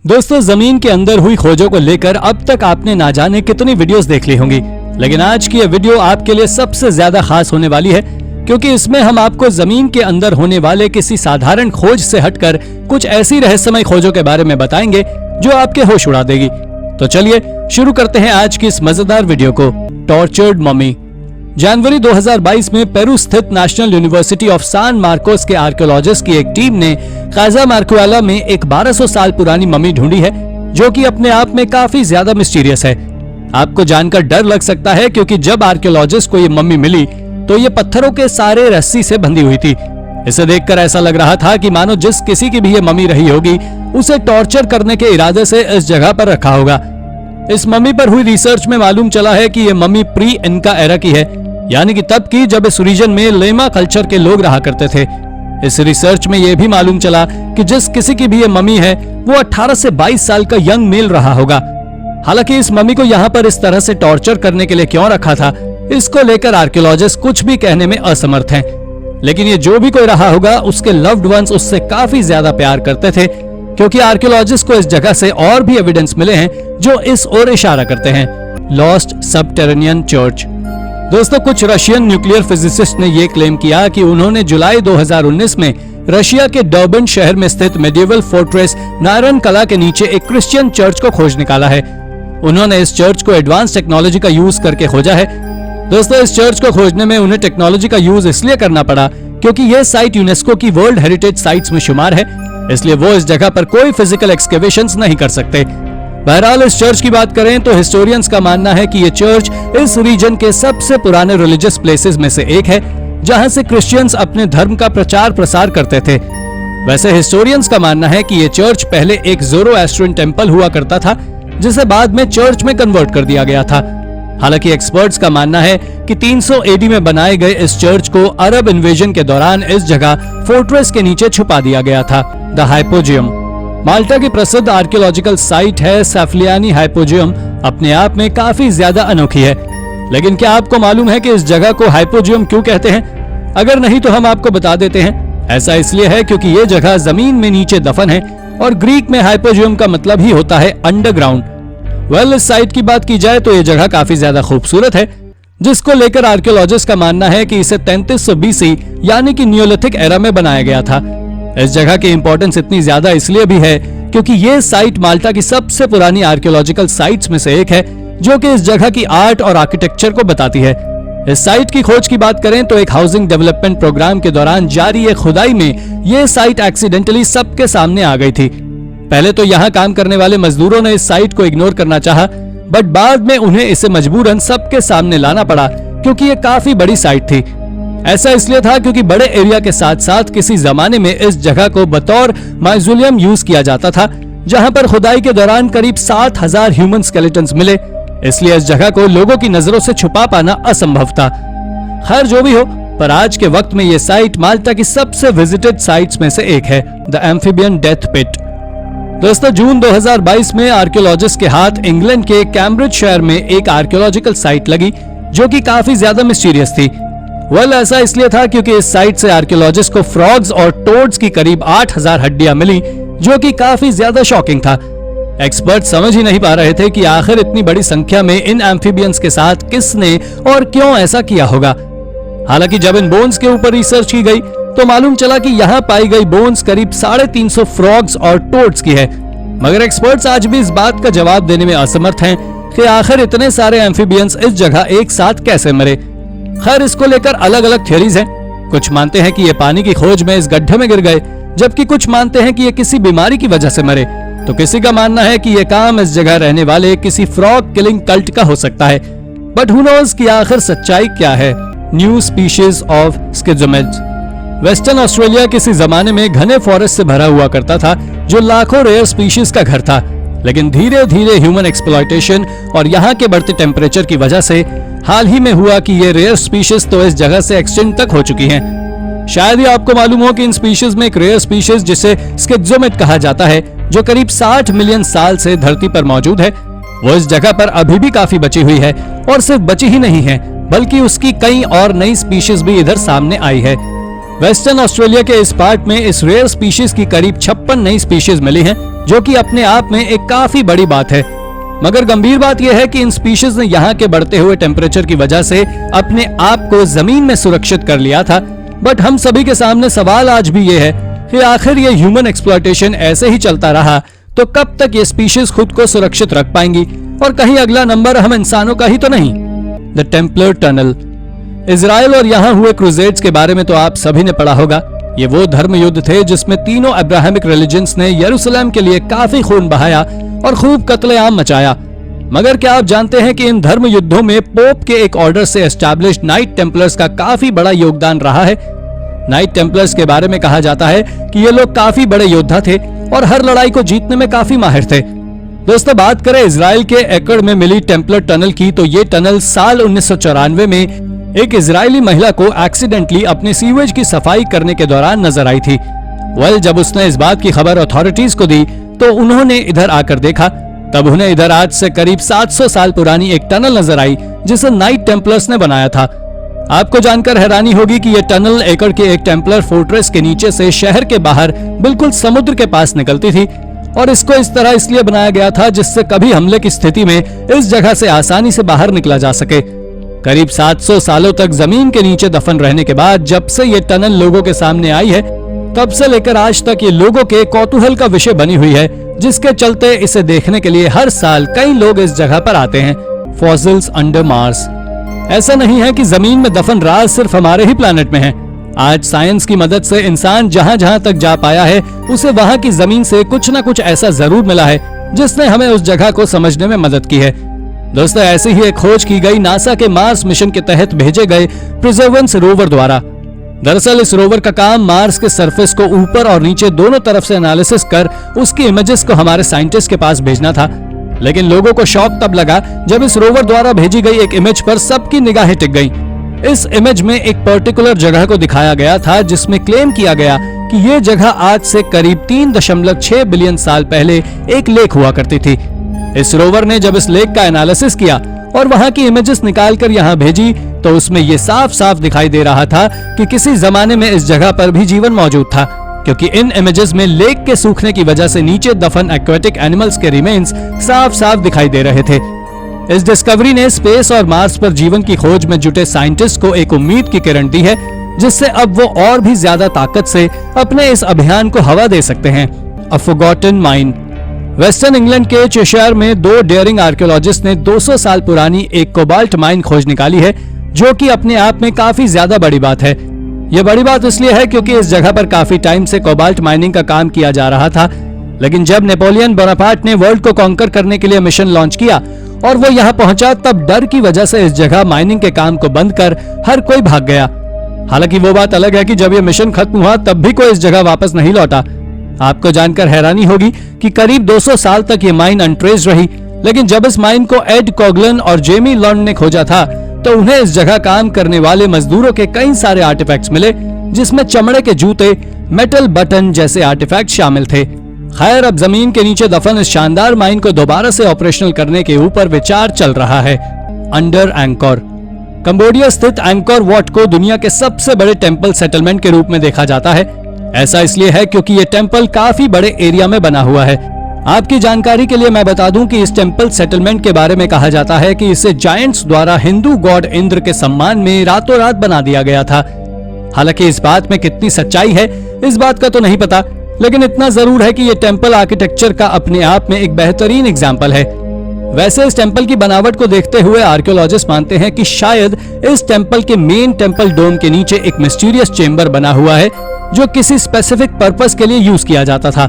दोस्तों, जमीन के अंदर हुई खोजों को लेकर अब तक आपने ना जाने कितनी वीडियोस देख ली होंगी, लेकिन आज की यह वीडियो आपके लिए सबसे ज्यादा खास होने वाली है क्योंकि इसमें हम आपको जमीन के अंदर होने वाले किसी साधारण खोज से हटकर कुछ ऐसी रहस्यमय खोजों के बारे में बताएंगे जो आपके होश उड़ा देगी। तो चलिए शुरू करते हैं आज की इस मजेदार वीडियो को। Tortured mummy. जनवरी 2022 में पेरू स्थित नेशनल यूनिवर्सिटी ऑफ सान मार्कोस के आर्कियोलॉजिस्ट की एक टीम ने काजामार्क्वेला में एक 1200 साल पुरानी मम्मी ढूंढी है जो कि अपने आप में काफी ज्यादा मिस्टीरियस है। आपको जानकर डर लग सकता है क्योंकि जब आर्कियोलॉजिस्ट को ये मम्मी मिली तो ये पत्थरों के सारे रस्सी से बंधी हुई थी। इसे देखकर ऐसा लग रहा था कि मानो जिस किसी की भी ये मम्मी रही होगी उसे टॉर्चर करने के इरादे से इस जगह पर रखा होगा। इस मम्मी पर हुई रिसर्च में मालूम चला है कि ये मम्मी प्री इनका एरा की है, यानी कि तब की जब इस रीजन में लेमा कल्चर के लोग रहा करते थे। इस रिसर्च में यह भी मालूम चला कि जिस किसी की भी ये मम्मी है वो 18 से 22 साल का यंग मेल रहा होगा। हालांकि इस मम्मी को यहाँ पर इस तरह से टॉर्चर करने के लिए क्यों रखा था, इसको लेकर आर्कियोलॉजिस्ट कुछ भी कहने में असमर्थ हैं। लेकिन ये जो भी कोई रहा होगा उसके लव्ड वंस उससे काफी ज्यादा प्यार करते थे क्योंकि आर्कियोलॉजिस्ट को इस जगह से और भी एविडेंस मिले हैं जो इस ओर इशारा करते हैं। Lost subterranean church. दोस्तों, कुछ रशियन न्यूक्लियर फिजिसिस्ट ने यह क्लेम किया कि उन्होंने जुलाई 2019 में रशिया के डर्बन शहर में स्थित मेडिवल फोर्ट्रेस नायरन कला के नीचे एक क्रिश्चियन चर्च को खोज निकाला है। उन्होंने इस चर्च को एडवांस टेक्नोलॉजी का यूज करके खोजा है। दोस्तों, इस चर्च को खोजने में उन्हें टेक्नोलॉजी का यूज इसलिए करना पड़ा क्योंकि यह साइट यूनेस्को की वर्ल्ड हेरिटेज साइट्स में शुमार है, इसलिए वो इस जगह पर कोई फिजिकल एक्सकेवेशंस नहीं कर सकते। बहरहाल इस चर्च की बात करें तो हिस्टोरियंस का मानना है कि ये चर्च इस रीजन के सबसे पुराने रिलीजियस प्लेसेस में से एक है जहां से क्रिश्चियंस अपने धर्म का प्रचार प्रसार करते थे। वैसे हिस्टोरियंस का मानना है कि ये चर्च पहले एक ज़ोरोएस्ट्रियन टेम्पल हुआ करता था जिसे बाद में चर्च में कन्वर्ट कर दिया गया था। हालांकि एक्सपर्ट्स का मानना है कि 300 एडी में बनाए गए इस चर्च को अरब इन्वेजन के दौरान इस जगह फोर्ट्रेस के नीचे छुपा दिया गया था। द हाइपोजियम। माल्टा की प्रसिद्ध आर्कियोलॉजिकल साइट है सैफलियानी हाइपोजियम अपने आप में काफी ज्यादा अनोखी है, लेकिन क्या आपको मालूम है कि इस जगह को हाइपोजियम क्यों कहते हैं? अगर नहीं तो हम आपको बता देते हैं। ऐसा इसलिए है क्योंकि ये जगह जमीन में नीचे दफन है और ग्रीक में हाइपोजियम का मतलब ही होता है अंडरग्राउंड। इस साइट की बात की जाए तो ये जगह काफी ज्यादा खूबसूरत है, जिसको लेकर आर्कियोलॉजिस्ट का मानना है कि इसे 3300 BC यानी कि नियोलिथिक एरा में बनाया गया था। इस जगह की इंपॉर्टेंस इतनी ज्यादा इसलिए भी है क्योंकि ये साइट माल्टा की सबसे पुरानी आर्कियोलॉजिकल साइट्स में से एक है जो कि इस जगह की आर्ट और आर्किटेक्चर को बताती है। इस साइट की खोज की बात करें तो एक हाउसिंग डेवलपमेंट प्रोग्राम के दौरान जारी एक खुदाई में ये साइट एक्सीडेंटली सबके सामने आ गई थी। पहले तो यहाँ काम करने वाले मजदूरों ने इस साइट को इग्नोर करना चाहा, बट बाद में उन्हें इसे मजबूरन सबके सामने लाना पड़ा क्योंकि ये काफी बड़ी साइट थी। ऐसा इसलिए था क्योंकि बड़े एरिया के साथ साथ किसी जमाने में इस जगह को बतौर माइजोलियम यूज किया जाता था, जहां पर खुदाई के दौरान करीब 7000 ह्यूमन स्केलेटन्स मिले, इसलिए इस जगह को लोगों की नजरों से छुपा पाना असंभव था। खैर जो भी हो, पर आज के वक्त में यह साइट माल्टा की सबसे विजिटेड साइट्स में से एक है। द एम्फीबियन डेथ पिट। दोस्तों, जून 2022 में आर्कियोलॉजिस्ट के हाथ इंग्लैंड के कैम्ब्रिज शहर में एक आर्कियोलॉजिकल साइट लगी जो कि काफी ज्यादा मिस्टीरियस थी। ऐसा इसलिए था क्योंकि इस साइट से आर्कियोलॉजिस्ट को फ्रॉग्स और टोड्स की करीब 8000 हड्डियां मिली जो कि काफी ज्यादा शॉकिंग था। एक्सपर्ट समझ ही नहीं पा रहे थे कि आखिर इतनी बड़ी संख्या में इन एम्फीबियंस के साथ किसने और क्यों ऐसा किया होगा। हालांकि जब इन बोन्स के ऊपर रिसर्च की गई तो मालूम चला कि यहाँ पाई गई बोन्स करीब 350 फ्रॉग्स और टोड्स की है, मगर एक्सपर्ट्स आज भी इस बात का जवाब देने में असमर्थ हैं कि आखिर इतने सारे एम्फीबियंस इस जगह एक साथ कैसे मरे। खैर इसको लेकर अलग अलग थ्योरीज हैं। कुछ मानते हैं कि ये पानी की खोज में इस गड्ढे में गिर गए, जबकि कुछ मानते हैं कि ये किसी बीमारी की वजह से मरे, तो किसी का मानना है कि ये काम इस जगह रहने वाले किसी फ्रॉग किलिंग कल्ट का हो सकता है। बट हु नोज कि आखिर सच्चाई क्या है। New species of schizomids. Western Australia किसी जमाने में घने फॉरेस्ट से भरा हुआ करता था जो लाखों रेयर स्पीशीज का घर था, लेकिन धीरे धीरे ह्यूमन एक्सप्लॉयटेशन और यहाँ के बढ़ते टेम्परेचर की वजह से हाल ही में हुआ कि ये रेयर स्पीशीज तो इस जगह से एक्सटिंक्ट तक हो चुकी हैं। शायद ही आपको मालूम हो कि इन स्पीशीज में एक रेयर स्पीशीज जिसे स्किज़ोमिड कहा जाता है, जो करीब 60 मिलियन साल से धरती पर मौजूद है, वो इस जगह पर अभी भी काफी बची हुई है और सिर्फ बची ही नहीं है बल्कि उसकी कई और नई स्पीशीज भी इधर सामने आई है। वेस्टर्न ऑस्ट्रेलिया के इस पार्ट में इस रेयर स्पीशीज की करीब 56 नई स्पीशीज मिली हैं, जो कि अपने आप में एक काफी बड़ी बात है। मगर गंभीर बात यह है कि इन स्पीशीज ने यहाँ के बढ़ते हुए टेम्परेचर की वजह से अपने आप को जमीन में सुरक्षित कर लिया था। बट हम सभी के सामने सवाल आज भी ये है कि आखिर ये ह्यूमन एक्सप्लॉयटेशन ऐसे ही चलता रहा तो कब तक ये स्पीशीज खुद को सुरक्षित रख पाएंगी, और कहीं अगला नंबर हम इंसानों का ही तो नहीं। The Templar tunnel. इजराइल और यहाँ हुए क्रूसेड्स के बारे में तो आप सभी ने पढ़ा होगा। ये वो धर्म युद्ध थे जिसमें तीनों अब्राहमिक रिलीजन्स ने यरूशलेम के लिए काफी खून बहाया और खूब कत्लेआम मचाया। मगर क्या आप जानते हैं कि इन धर्म युद्धों में पोप के एक ऑर्डर से एस्टैब्लिश्ड नाइट टेम्पलर्स का काफी बड़ा योगदान रहा है। नाइट टेम्पलर्स के बारे में कहा जाता है कि ये लोग काफी बड़े योद्धा थे और हर लड़ाई को जीतने में काफी माहिर थे। दोस्तों, बात करें इजराइल के एकड़ में मिली टेम्पलर टनल की, तो ये टनल साल 1994 में एक इजरायली महिला को एक्सीडेंटली अपने सीवेज की सफाई करने के दौरान नजर आई थी। जब उसने इस बात की खबर अथॉरिटीज को दी तो उन्होंने इधर आकर देखा, तब उन्हें इधर आज से करीब 700 साल पुरानी एक टनल नजर आई जिसे नाइट टेम्पलर्स ने बनाया था। आपको जानकर हैरानी होगी कि यह टनल एकड़ के एक टेम्पलर फोर्ट्रेस के नीचे से शहर के बाहर बिल्कुल समुद्र के पास निकलती थी, और इसको इस तरह इसलिए बनाया गया था जिससे कभी हमले की स्थिति में इस जगह से आसानी से बाहर निकला जा सके। करीब 700 सालों तक जमीन के नीचे दफन रहने के बाद जब से ये टनल लोगों के सामने आई है, तब से लेकर आज तक ये लोगों के कौतूहल का विषय बनी हुई है, जिसके चलते इसे देखने के लिए हर साल कई लोग इस जगह पर आते हैं। Fossils under Mars. ऐसा नहीं है कि जमीन में दफन राज सिर्फ हमारे ही प्लैनेट में है। आज साइंस की मदद से इंसान जहां जहां तक जा पाया है, उसे वहां की जमीन से कुछ न कुछ ऐसा जरूर मिला है जिसने हमें उस जगह को समझने में मदद की है। दोस्तों, ऐसी ही एक खोज की गई नासा के मार्स मिशन के तहत भेजे गए परसेवरेंस रोवर द्वारा। दरअसल इस रोवर का काम मार्स के सरफेस को ऊपर और नीचे दोनों तरफ से एनालिसिस कर उसकी इमेजेस को हमारे साइंटिस्ट के पास भेजना था। लेकिन लोगों को शौक तब लगा जब इस रोवर द्वारा भेजी गई एक इमेज पर सबकी निगाहें टिक गईं। इस इमेज में एक पर्टिकुलर जगह को दिखाया गया था जिसमें क्लेम किया गया कि ये जगह आज से करीब 3.6 बिलियन साल पहले एक लेक हुआ करती थी। इस रोवर ने जब इस लेक का एनालिसिस किया और वहां की इमेजेस निकालकर यहां भेजी, तो उसमें यह साफ साफ दिखाई दे रहा था कि किसी जमाने में इस जगह पर भी जीवन मौजूद था, क्योंकि इन इमेजेस में लेक के सूखने की वजह से नीचे दफन एक्वेटिक एनिमल्स के रिमेन्स साफ साफ दिखाई दे रहे थे। इस डिस्कवरी ने स्पेस और मार्स पर जीवन की खोज में जुटे साइंटिस्ट को एक उम्मीद की किरण दी है, जिससे अब वो और भी ज्यादा ताकत से अपने इस अभियान को हवा दे सकते हैं। अ फॉरगॉटन माइन। वेस्टर्न इंग्लैंड के चेशायर में 2 डेयरिंग आर्कियोलॉजिस्ट ने 200 साल पुरानी एक कोबाल्ट माइन खोज निकाली है, जो कि अपने आप में काफी ज्यादा बड़ी बात है। यह बड़ी बात इसलिए है क्योंकि इस जगह पर काफी टाइम से कोबाल्ट माइनिंग का काम किया जा रहा था, लेकिन जब नेपोलियन बोनापार्ट ने वर्ल्ड को कॉन्कर करने के लिए मिशन लॉन्च किया और वो यहाँ पहुंचा, तब डर की वजह से इस जगह माइनिंग के काम को बंद कर हर कोई भाग गया। हालांकि वो बात अलग है कि जब ये मिशन खत्म हुआ तब भी कोई इस जगह वापस नहीं लौटा। आपको जानकर हैरानी होगी कि करीब 200 साल तक ये माइन अनट्रेस्ड रही, लेकिन जब इस माइन को एड कॉगलन और जेमी लॉन्ड ने खोजा था, तो उन्हें इस जगह काम करने वाले मजदूरों के कई सारे आर्टिफैक्ट्स मिले, जिसमें चमड़े के जूते, मेटल बटन जैसे आर्टिफैक्ट शामिल थे। खैर, अब जमीन के नीचे दफन इस शानदार माइन को दोबारा से ऑपरेशनल करने के ऊपर विचार चल रहा है। Under anchor. कंबोडिया स्थित एंकोर वॉट को दुनिया के सबसे बड़े टेम्पल सेटलमेंट के रूप में देखा जाता है। ऐसा इसलिए है क्योंकि ये टेम्पल काफी बड़े एरिया में बना हुआ है। आपकी जानकारी के लिए मैं बता दूं कि इस टेम्पल सेटलमेंट के बारे में कहा जाता है कि इसे जायंट्स द्वारा हिंदू गॉड इंद्र के सम्मान में रातों रात बना दिया गया था। हालांकि इस बात में कितनी सच्चाई है इस बात का तो नहीं पता, लेकिन इतना जरूर है कि ये टेम्पल आर्किटेक्चर का अपने आप में एक बेहतरीन एग्जाम्पल है। वैसे इस टेम्पल की बनावट को देखते हुए आर्कियोलॉजिस्ट मानते हैं कि शायद इस टेम्पल के मेन टेम्पल डोम के नीचे एक मिस्टीरियस चेंबर बना हुआ है, जो किसी स्पेसिफिक पर्पस के लिए यूज किया जाता था।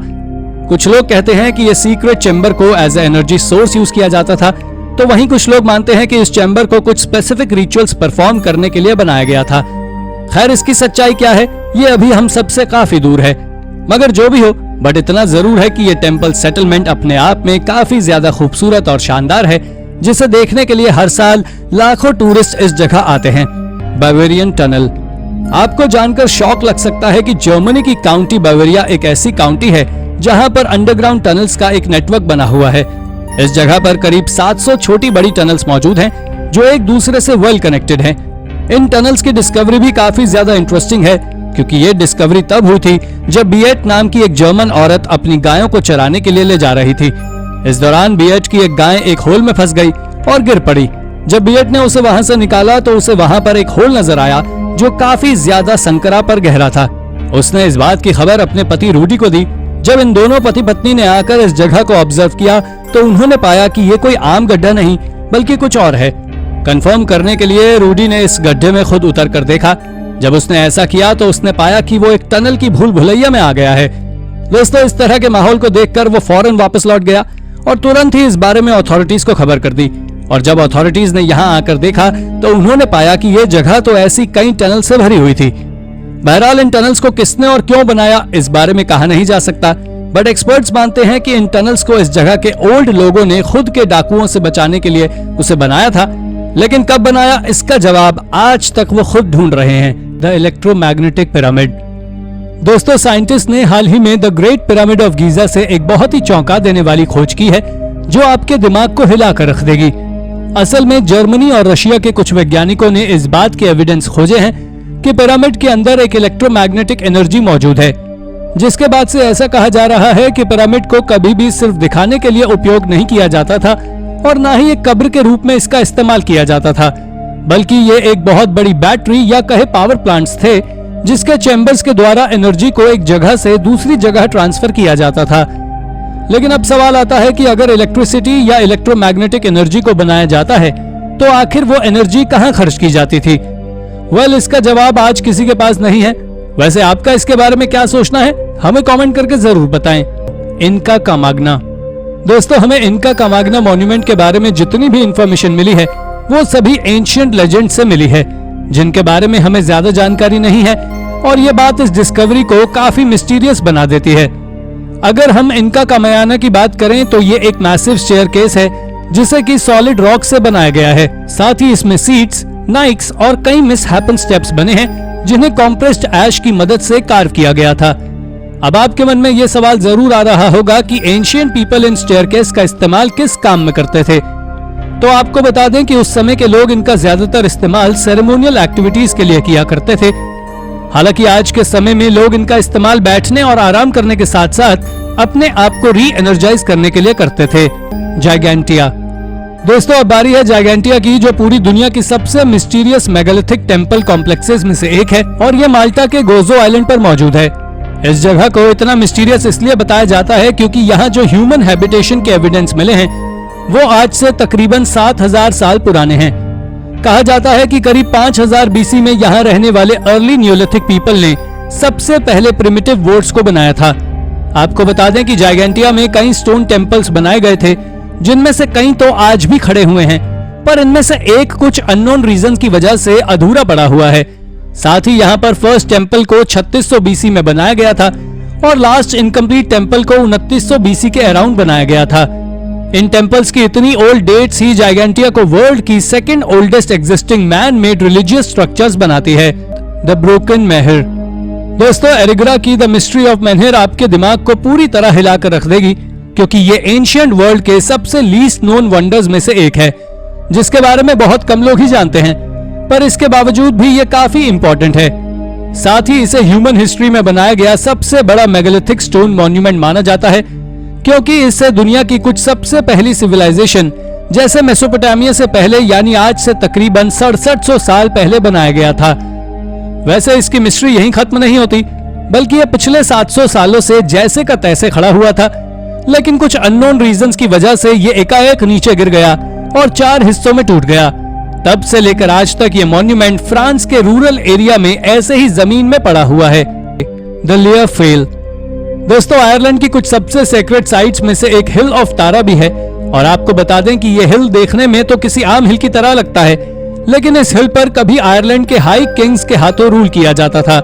कुछ लोग कहते हैं कि यह सीक्रेट चेंबर को as a energy source use किया जाता था, तो वहीं कुछ लोग मानते हैं कि इस चेंबर को कुछ स्पेसिफिक रिचुअल्स परफॉर्म करने के लिए बनाया गया था। खैर, इसकी सच्चाई क्या है ये अभी हम सबसे काफी दूर है, मगर जो भी हो, बट इतना जरूर है कि ये टेम्पल सेटलमेंट अपने आप में काफी ज्यादा खूबसूरत और शानदार है, जिसे देखने के लिए हर साल लाखों टूरिस्ट इस जगह आते हैं। Bavarian tunnel. आपको जानकर शौक लग सकता है कि जर्मनी की काउंटी बावेरिया एक ऐसी काउंटी है जहां पर अंडरग्राउंड टनल्स का एक नेटवर्क बना हुआ है। इस जगह पर करीब 700 छोटी बड़ी टनल्स मौजूद हैं, जो एक दूसरे से वेल कनेक्टेड हैं। इन टनल्स की डिस्कवरी भी काफी ज्यादा इंटरेस्टिंग है, क्योंकि ये डिस्कवरी तब हुई थी जब बिएट नाम की एक जर्मन औरत अपनी गायों को चराने के लिए ले जा रही थी। इस दौरान बिएट की एक गाय एक होल में फंस गई और गिर पड़ी। जब बिएट ने उसे वहां से निकाला तो उसे वहां पर एक होल नजर आया जो काफी ज्यादा संकरा पर गहरा था। उसने इस बात की खबर अपने पति रूडी को दी। जब इन दोनों पति पत्नी ने आकर इस जगह को ऑब्जर्व किया तो उन्होंने पाया कि ये कोई आम गड्ढा नहीं बल्कि कुछ और है। कंफर्म करने के लिए रूडी ने इस गड्ढे में खुद उतर कर देखा। जब उसने ऐसा किया तो उसने पाया कि वो एक टनल की भूल भुलैया में आ गया है। दोस्तों, इस तरह के माहौल को देखकर वो फौरन वापस लौट गया और तुरंत ही इस बारे में अथॉरिटीज को खबर कर दी। और जब अथॉरिटीज ने यहाँ आकर देखा तो उन्होंने पाया कि ये जगह तो ऐसी कई टनल से भरी हुई थी। बहरहाल इन टनल्स को किसने और क्यों बनाया इस बारे में कहा नहीं जा सकता, बट एक्सपर्ट्स मानते हैं कि इन टनल्स को इस जगह के ओल्ड लोगों ने खुद के डाकुओं से बचाने के लिए उसे बनाया था। लेकिन कब बनाया इसका जवाब आज तक वो खुद ढूंढ रहे हैं। The electromagnetic pyramid. दोस्तों, साइंटिस्ट ने हाल ही में the great pyramid of Giza से एक बहुत ही चौंका देने वाली खोज की है जो आपके दिमाग को हिला कर रख देगी। असल में जर्मनी और रशिया के कुछ वैज्ञानिकों ने इस बात के एविडेंस खोजे हैं कि पिरामिड के अंदर एक इलेक्ट्रोमैग्नेटिक एनर्जी मौजूद है, जिसके बाद से ऐसा कहा जा रहा है कि पिरामिड को कभी भी सिर्फ दिखाने के लिए उपयोग नहीं किया जाता था और ना ही एक कब्र के रूप में इसका इस्तेमाल किया जाता था, बल्कि ये एक बहुत बड़ी बैटरी या कहे पावर प्लांट्स थे जिसके चैम्बर्स के द्वारा एनर्जी को एक जगह से दूसरी जगह ट्रांसफर किया जाता था। लेकिन अब सवाल आता है कि अगर इलेक्ट्रिसिटी या इलेक्ट्रोमैग्नेटिक एनर्जी को बनाया जाता है तो आखिर वो एनर्जी कहाँ खर्च की जाती थी? वेल, इसका जवाब आज किसी के पास नहीं है। वैसे आपका इसके बारे में क्या सोचना है हमें कमेंट करके जरूर बताएं। इनका का मागना। दोस्तों, हमें इनका का मागना मॉन्यूमेंट के बारे में जितनी भी इंफॉर्मेशन मिली है वो सभी एंशिएंट लेजेंड से मिली है, जिनके बारे में हमें ज्यादा जानकारी नहीं है और ये बात इस डिस्कवरी को काफी मिस्टीरियस बना देती है। अगर हम इनका का मयाना की बात करें तो ये एक मैसिव स्टेयरकेस है जिसे कि सॉलिड रॉक से बनाया गया है। साथ ही इसमें सीट्स, नाइक्स और कई मिसहैपन स्टेप्स बने हैं जिन्हें कॉम्प्रेस्ड ऐश की मदद से कार्व किया गया था। अब आपके मन में ये सवाल जरूर आ रहा होगा कि एंशिएंट पीपल इन स्टेयरकेस का इस्तेमाल किस काम में करते थे। तो आपको बता दें कि उस समय के लोग इनका ज्यादातर इस्तेमाल सेरेमोनियल एक्टिविटीज के लिए किया करते थे। हालांकि आज के समय में लोग इनका इस्तेमाल बैठने और आराम करने के साथ साथ अपने आप को री एनर्जाइज करने के लिए करते थे। जाइगेंटिया। दोस्तों, अब बारी है जाइगेंटिया की, जो पूरी दुनिया की सबसे मिस्टीरियस मेगालिथिक टेम्पल कॉम्प्लेक्सेस में से एक है और ये माल्टा के गोजो आइलैंड पर मौजूद है। इस जगह को इतना मिस्टीरियस इसलिए बताया जाता है क्योंकि यहाँ जो ह्यूमन हैबिटेशन के एविडेंस मिले हैं वो आज से तकरीबन 7000 साल पुराने हैं। कहा जाता है कि करीब 5000 बीसी में यहाँ रहने वाले अर्ली न्यूलिथिक पीपल ने सबसे पहले प्रिमिटिव वोट्स को बनाया था। आपको बता दें कि जाइगेंटिया में कई स्टोन टेम्पल्स बनाए गए थे, जिनमें से कई तो आज भी खड़े हुए हैं, पर इनमें से एक कुछ अननोन रीजन की वजह से अधूरा पड़ा हुआ है। साथ ही यहाँ पर फर्स्ट टेम्पल को 3600 बीसी में बनाया गया था और लास्ट इनकम्प्लीट टेम्पल को 2900 बीसी के अराउंड बनाया गया था। इन टेम्पल्स की इतनी ओल्ड डेट्स ही जाइगेंटिया को वर्ल्ड की second oldest existing man made religious structures बनाती है। द ब्रोकन मेहर। दोस्तों, एरिगरा की द मिस्ट्री ऑफ मेहर आपके दिमाग को पूरी तरह हिलाकर रख देगी, क्योंकि ये एंशिएंट वर्ल्ड के सबसे लीस्ट नोन वंडर्स में से एक है, जिसके बारे में बहुत कम लोग ही जानते हैं, पर इसके बावजूद भी ये काफी इंपॉर्टेंट है। साथ ही इसे ह्यूमन हिस्ट्री में बनाया गया सबसे बड़ा मेगालिथिक स्टोन मॉन्यूमेंट माना जाता है, क्योंकि इससे दुनिया की कुछ सबसे पहली सिविलाइजेशन जैसे मेसोपोटामिया से पहले यानी आज से तकरीबन 6700 साल पहले बनाया गया था। वैसे इसकी मिस्ट्री यहीं खत्म नहीं होती, बल्कि ये पिछले 700 सालों से जैसे का तैसे खड़ा हुआ था, लेकिन कुछ अननोन रीजंस की वजह से ये एकाएक नीचे गिर गया और 4 हिस्सों में टूट गया। तब से लेकर आज तक ये मॉन्यूमेंट फ्रांस के रूरल एरिया में ऐसे ही जमीन में पड़ा हुआ है। The लियर fail. दोस्तों, आयरलैंड की कुछ सबसे सेक्रेट साइट्स में से एक हिल ऑफ तारा भी है, और आपको बता दें कि ये हिल देखने में तो किसी आम हिल की तरह लगता है, लेकिन इस हिल पर कभी आयरलैंड के हाई किंग्स के हाथों रूल किया जाता था।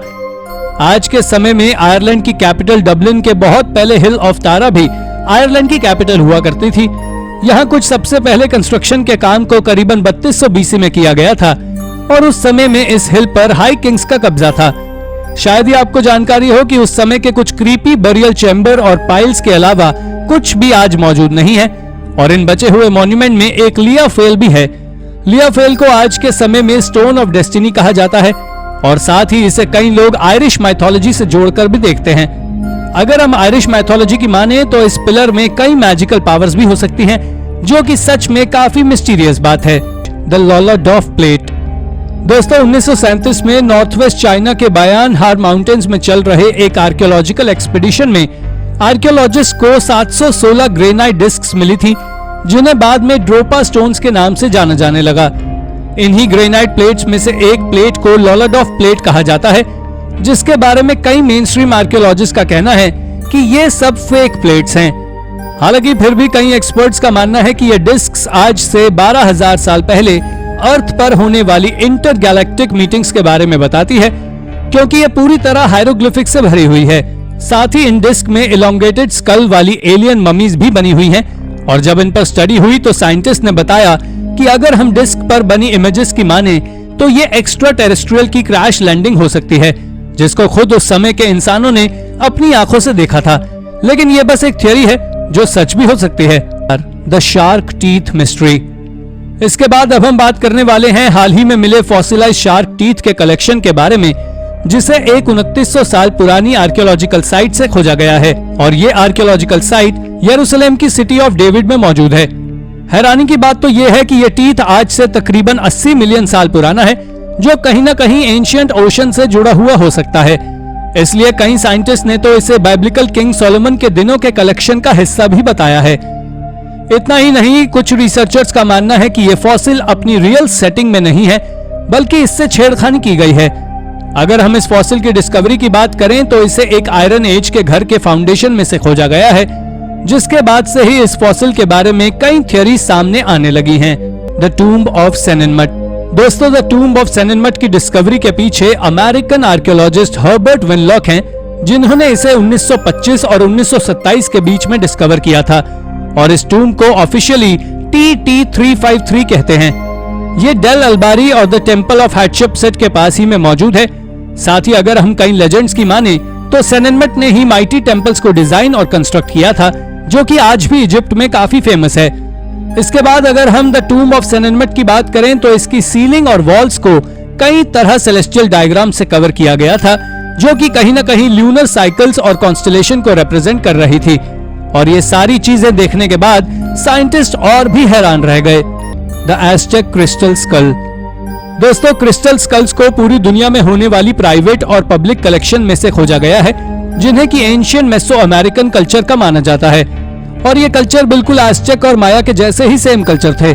आज के समय में आयरलैंड की कैपिटल डबलिन के बहुत पहले हिल ऑफ तारा भी आयरलैंड की कैपिटल हुआ करती थी। यहाँ कुछ सबसे पहले कंस्ट्रक्शन के काम को करीबन 3200 बीसी में किया गया था और उस समय में इस हिल पर हाई किंग्स का कब्जा था। शायद ही आपको जानकारी हो कि उस समय के कुछ क्रीपी बरियल चैम्बर और पाइल्स के अलावा कुछ भी आज मौजूद नहीं है, और इन बचे हुए मॉन्यूमेंट में एक लिया फेल भी है। लिया फेल को आज के समय में स्टोन ऑफ डेस्टिनी कहा जाता है और साथ ही इसे कई लोग आयरिश माइथोलॉजी से जोड़कर भी देखते हैं। अगर हम आयरिश माइथोलॉजी की माने तो इस पिलर में कई मैजिकल पावर्स भी हो सकती हैं, जो कि सच में काफी मिस्टीरियस बात है। The Lolladoff plate. दोस्तों 1937 में नॉर्थ वेस्ट चाइना के बायान हार माउंटेन्स में चल रहे एक आर्कियोलॉजिकल एक्सपीडिशन में आर्कियोलॉजिस्ट को 716 ग्रेनाइट डिस्क्स मिली थी, जिन्हें बाद में ड्रोपा स्टोन्स के नाम से जाना जाने लगा। इन्हीं ग्रेनाइट प्लेट्स में से एक प्लेट को लॉलाडॉफ प्लेट कहा जाता है, जिसके बारे में कई मेन स्ट्रीम आर्कियोलॉजिस्ट का कहना है कि ये सब फेक प्लेट्स हैं। हालांकि फिर भी कई एक्सपर्ट्स का मानना है कि ये डिस्क्स आज से 12,000 साल पहले अर्थ पर होने वाली इंटर गैलेक्टिक मीटिंग्स के बारे में बताती है, क्योंकि ये पूरी तरह हायरोग्लिफिक से भरी हुई है। साथ ही इन डिस्क में इलोंगेटेड स्कल वाली एलियन ममीज भी बनी हुई हैं, और जब इन पर स्टडी हुई तो साइंटिस्ट ने बताया कि अगर हम डिस्क पर बनी इमेजेस की माने तो ये एक्स्ट्रा टेरेस्ट्रियल की क्रैश लैंडिंग हो सकती है, जिसको खुद उस समय के इंसानों ने अपनी आंखों से देखा था। लेकिन ये बस एक थियरी है जो सच भी हो सकती है। The shark teeth mystery. इसके बाद अब हम बात करने वाले हैं हाल ही में मिले फॉसिलाइज्ड शार्क टीथ के कलेक्शन के बारे में, जिसे एक 2900 साल पुरानी आर्कियोलॉजिकल साइट से खोजा गया है, और ये आर्कियोलॉजिकल साइट यरूशलेम की सिटी ऑफ डेविड में मौजूद है। हैरानी की बात तो ये है कि ये टीथ आज से तकरीबन 80 मिलियन साल पुराना है, जो कहीं न कहीं एंशिएंट ओशन से जुड़ा हुआ हो सकता है। इसलिए कई साइंटिस्ट ने तो इसे बाइब्लिकल किंग सोलोमन के दिनों के कलेक्शन का हिस्सा भी बताया है। इतना ही नहीं, कुछ रिसर्चर्स का मानना है कि ये फॉसिल अपनी रियल सेटिंग में नहीं है, बल्कि इससे छेड़खानी की गई है। अगर हम इस फॉसिल की डिस्कवरी की बात करें तो इसे एक आयरन एज के घर के फाउंडेशन में से खोजा गया है, जिसके बाद से ही इस फॉसिल के बारे में कई थ्योरी सामने आने लगी हैं। The tomb of Senenmut. दोस्तों द टूम्ब ऑफ सेनेनमट की डिस्कवरी के पीछे अमेरिकन आर्कियोलॉजिस्ट हर्बर्ट विनलॉक हैं, जिन्होंने इसे 1925 और 1927 के बीच में डिस्कवर किया था, और इस टूम्ब को ऑफिशियली TT353 कहते हैं। ये डेल अल्बारी और द टेम्पल ऑफ हैटशेपसेट के पास ही में मौजूद है। साथ ही अगर हम कई लेजेंड्स की माने तो सेनेनमट ने ही माइटी टेम्पल्स को डिजाइन और कंस्ट्रक्ट किया था, जो कि आज भी इजिप्ट में काफी फेमस है। इसके बाद अगर हम द टूम्ब ऑफ सेनेनमट की बात करें तो इसकी सीलिंग और वॉल्स को कई तरह सेलेस्टियल डायग्राम से कवर किया गया था, जो कि कहीं न कहीं ल्यूनर साइकिल्स और कॉन्स्टेलेशन को रिप्रेजेंट कर रही थी। और ये सारी चीजें देखने के बाद साइंटिस्ट और भी हैरान रह गए। The Aztec crystal skull. दोस्तों क्रिस्टल स्कल्स को पूरी दुनिया में होने वाली प्राइवेट और पब्लिक कलेक्शन में से खोजा गया है, जिन्हें कि एंशियंट मेसो अमेरिकन कल्चर का माना जाता है, और ये कल्चर बिल्कुल एज़टेक और माया के जैसे ही सेम कल्चर थे।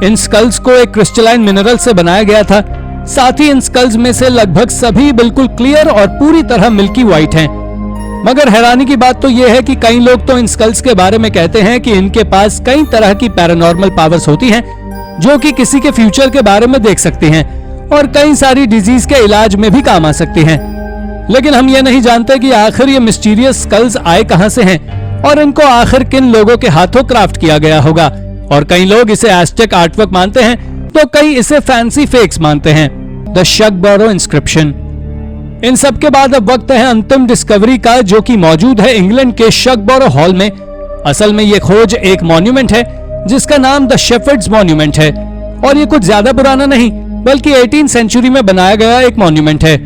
इन स्कल्स को एक क्रिस्टलाइन मिनरल से बनाया गया था। साथ ही इन स्कल्स में से लगभग सभी बिल्कुल क्लियर और पूरी तरह मिल्की व्हाइट हैं। मगर हैरानी की बात तो यह है कि कई लोग तो इन स्कल्स के बारे में कहते हैं कि इनके पास कई तरह की पैरानॉर्मल पावर्स होती हैं, जो कि किसी के फ्यूचर के बारे में देख सकती हैं और कई सारी डिजीज के इलाज में भी काम आ सकती हैं। लेकिन हम ये नहीं जानते कि आखिर ये मिस्टीरियस स्कल्स आए कहां से हैं और इनको आखिर किन लोगों के हाथों क्राफ्ट किया गया होगा। और कई लोग इसे एज़टेक आर्टवर्क मानते हैं तो कई इसे फैंसी फेक्स मानते हैं। The शगबोरो inscription. इन सब के बाद अब वक्त है अंतिम डिस्कवरी का, जो कि मौजूद है इंग्लैंड के शगबोरो हॉल में। असल में ये खोज एक मॉन्यूमेंट है जिसका नाम द शेफर्ड्स मॉन्यूमेंट है, और ये कुछ ज्यादा पुराना नहीं बल्कि 18वीं सेंचुरी में बनाया गया एक मॉन्यूमेंट है।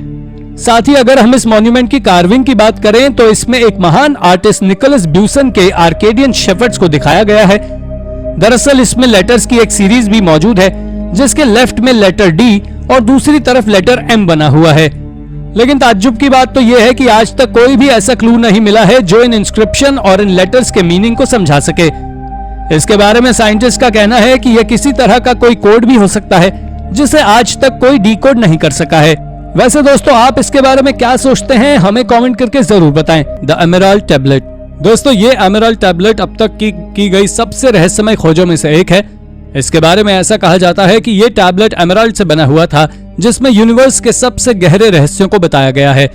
साथ ही अगर हम इस मॉन्यूमेंट की कार्विंग की बात करें तो इसमें एक महान आर्टिस्ट निकोलस ब्यूसन के आर्केडियन शेफर्ड्स को दिखाया गया है। दरअसल इसमें लेटर्स की एक सीरीज भी मौजूद है, जिसके लेफ्ट में लेटर डी और दूसरी तरफ लेटर एम बना हुआ है। लेकिन ताज्जुब की बात तो यह है कि आज तक कोई भी ऐसा क्लू नहीं मिला है जो इन इंस्क्रिप्शन और इन लेटर्स के मीनिंग को समझा सके। इसके बारे में साइंटिस्ट का कहना है कि यह किसी तरह का कोई कोड भी हो सकता है, जिसे आज तक कोई डीकोड नहीं कर सका है। वैसे दोस्तों आप इसके बारे में क्या सोचते हैं, हमें कमेंट करके जरूर बताएं। The Emerald tablet. दोस्तों ये एमेराल्ड टैबलेट अब तक की गई सबसे रहस्यमय खोजों में से एक है। इसके बारे में ऐसा कहा जाता है कि ये टैबलेट एमेराल्ड से बना हुआ था, जिसमें यूनिवर्स के सबसे गहरे रहस्यों को बताया गया है।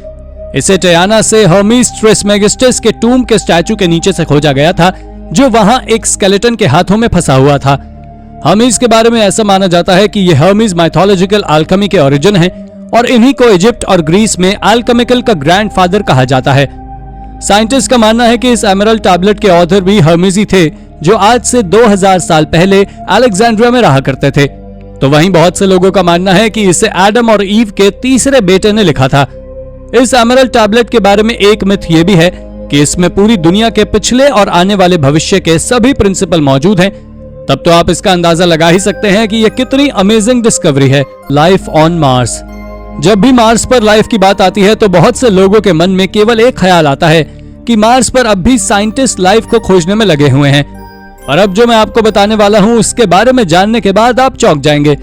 इसे टयाना से हर्मीस ट्रिस्मेगिस्टस के टूम के स्टैचू के नीचे से खोजा गया था, जो वहां एक स्केलेटन के हाथों में फंसा हुआ था। हर्मीस के बारे में ऐसा माना जाता है कि ये हर्मीस माइथोलॉजिकल अल्केमी के ओरिजिन है, और इन्हीं को इजिप्ट और ग्रीस में अल्केमिकल का ग्रैंडफादर कहा जाता है। साइंटिस्ट का मानना है कि इस एमेराल्ड टैबलेट के ऑथर भी हर्मीस ही थे, जो आज से 2000 साल पहले अलेक्जेंड्रिया में रहा करते थे। तो वहीं बहुत से लोगों का मानना है कि इसे एडम और ईव के तीसरे बेटे ने लिखा था। इस एमरल्ड टैबलेट के बारे में एक मिथ ये भी है कि इसमें पूरी दुनिया के पिछले और आने वाले भविष्य के सभी प्रिंसिपल मौजूद हैं। तब तो आप इसका अंदाजा लगा ही सकते हैं कि यह कितनी अमेजिंग डिस्कवरी है। Life on Mars. जब भी मार्स पर लाइफ की बात आती है तो बहुत से लोगों के मन में केवल एक ख्याल आता है कि मार्स पर अब भी साइंटिस्ट लाइफ को खोजने में लगे हुए हैं। और अब जो मैं आपको बताने वाला हूं उसके बारे में जानने के बाद आप चौंक जाएंगे।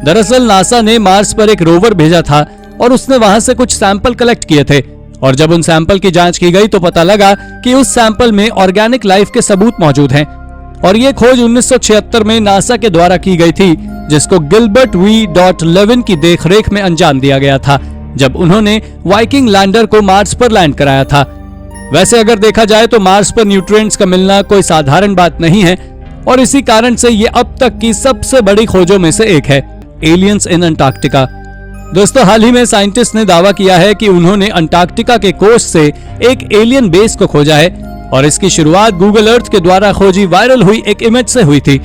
दरअसल नासा ने मार्स पर एक रोवर भेजा था और उसने वहां से कुछ सैंपल कलेक्ट किए थे, और जब उन सैंपल की जांच की गई तो पता लगा कि उस सैंपल में ऑर्गेनिक लाइफ के सबूत मौजूद हैं। और ये खोज 1976 में नासा के द्वारा की गई थी, जिसको गिलबर्ट वी लेविन की देखरेख में अंजाम दिया गया था, जब उन्होंने वाइकिंग लैंडर को मार्स पर लैंड कराया था। वैसे अगर देखा जाए तो मार्स पर न्यूट्रिएंट्स का मिलना कोई साधारण बात नहीं है, और इसी कारण से ये अब तक की सबसे बड़ी खोजों में से एक है। एलियंस इन अंटार्कटिका। दोस्तों, हाल ही में साइंटिस्ट ने दावा किया है कि उन्होंने अंटार्कटिका के कोस्ट से एक एलियन बेस को खोजा है, और इसकी शुरुआत गूगल अर्थ के द्वारा खोजी वायरल हुई एक इमेज से हुई थी।